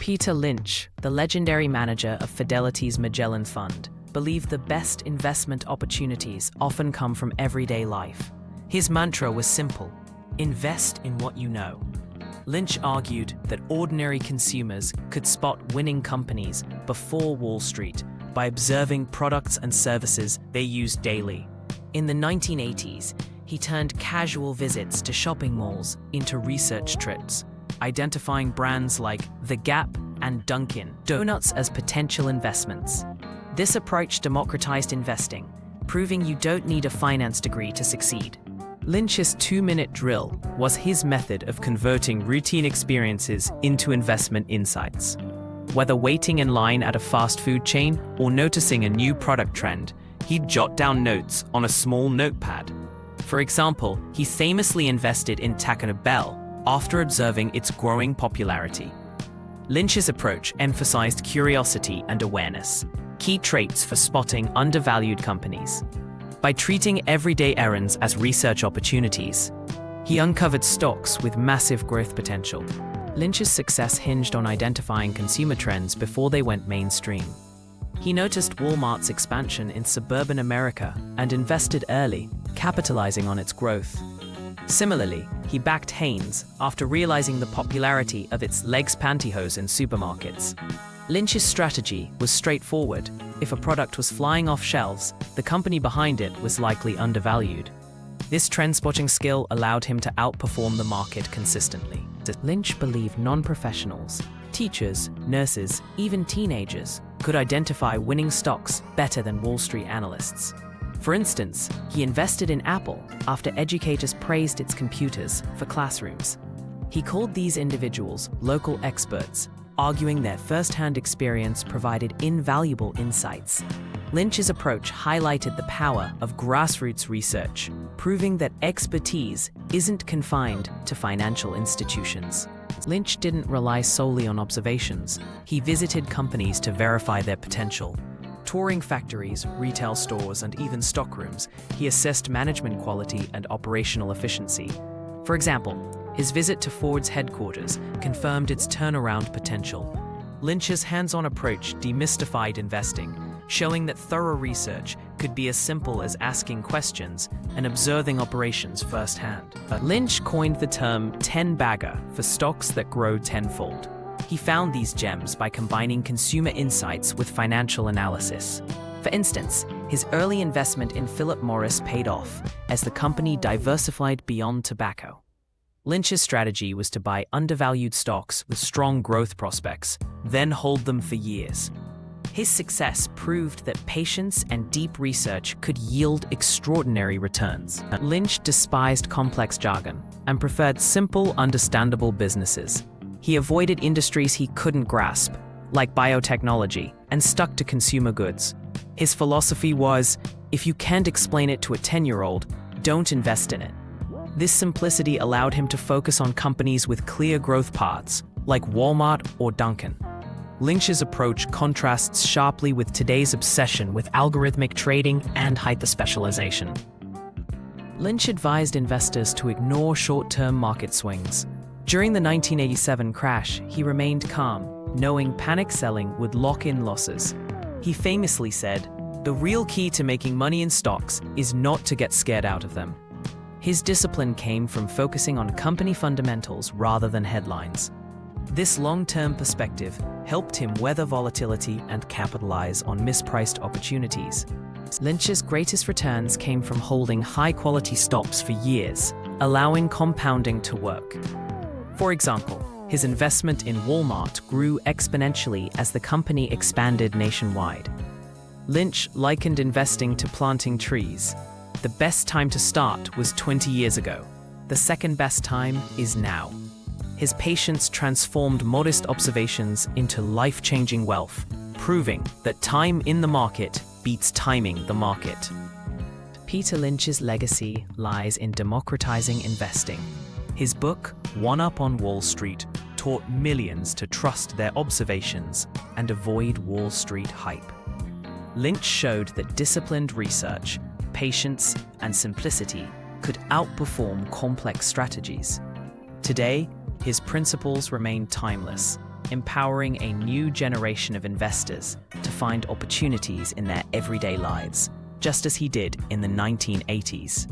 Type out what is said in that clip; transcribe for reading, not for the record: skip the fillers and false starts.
Peter Lynch, the legendary manager of Fidelity's Magellan Fund, believed the best investment opportunities often come from everyday life. His mantra was simple: invest in what you know. Lynch argued that ordinary consumers could spot winning companies before Wall Street by observing products and services they used daily. In the 1980s, he turned casual visits to shopping malls into research trips, identifying brands like The Gap and Dunkin' Donuts as potential investments. This approach democratized investing, proving you don't need a finance degree to succeed. Lynch's 2-minute drill was his method of converting routine experiences into investment insights. Whether waiting in line at a fast food chain or noticing a new product trend, he'd jot down notes on a small notepad. For example, he famously invested in Taco Bell after observing its growing popularity. Lynch's approach emphasized curiosity and awareness, key traits for spotting undervalued companies. By treating everyday errands as research opportunities, he uncovered stocks with massive growth potential. Lynch's success hinged on identifying consumer trends before they went mainstream. He noticed Walmart's expansion in suburban America and invested early, capitalizing on its growth. Similarly, he backed Hanes after realizing the popularity of its legs pantyhose in supermarkets. Lynch's strategy was straightforward. If a product was flying off shelves, the company behind it was likely undervalued. This trend-spotting skill allowed him to outperform the market consistently. Lynch believed non-professionals, teachers, nurses, even teenagers, could identify winning stocks better than Wall Street analysts. For instance, he invested in Apple after educators praised its computers for classrooms. He called these individuals local experts, arguing their first-hand experience provided invaluable insights. Lynch's approach highlighted the power of grassroots research, proving that expertise isn't confined to financial institutions. Lynch didn't rely solely on observations. He visited companies to verify their potential. Touring factories, retail stores, and even stockrooms, he assessed management quality and operational efficiency. For example, his visit to Ford's headquarters confirmed its turnaround potential. Lynch's hands-on approach demystified investing, showing that thorough research could be as simple as asking questions and observing operations firsthand. Lynch coined the term 10-bagger for stocks that grow tenfold. He found these gems by combining consumer insights with financial analysis. For instance, his early investment in Philip Morris paid off as the company diversified beyond tobacco. Lynch's strategy was to buy undervalued stocks with strong growth prospects, then hold them for years. His success proved that patience and deep research could yield extraordinary returns. Lynch despised complex jargon and preferred simple, understandable businesses. He avoided industries he couldn't grasp, like biotechnology, and stuck to consumer goods. His philosophy was, if you can't explain it to a 10-year-old, don't invest in it. This simplicity allowed him to focus on companies with clear growth paths, like Walmart or Dunkin'. Lynch's approach contrasts sharply with today's obsession with algorithmic trading and hyper-specialization. Lynch advised investors to ignore short-term market swings. During the 1987 crash, he remained calm, knowing panic selling would lock in losses. He famously said, "The real key to making money in stocks is not to get scared out of them." His discipline came from focusing on company fundamentals rather than headlines. This long-term perspective helped him weather volatility and capitalize on mispriced opportunities. Lynch's greatest returns came from holding high-quality stocks for years, allowing compounding to work. For example, his investment in Walmart grew exponentially as the company expanded nationwide. Lynch likened investing to planting trees. The best time to start was 20 years ago. The second best time is now. His patience transformed modest observations into life-changing wealth, proving that time in the market beats timing the market. Peter Lynch's legacy lies in democratizing investing. His book, One Up on Wall Street, taught millions to trust their observations and avoid Wall Street hype. Lynch showed that disciplined research, patience, and simplicity could outperform complex strategies. Today, his principles remain timeless. empowering a new generation of investors to find opportunities in their everyday lives, just as he did in the 1980s.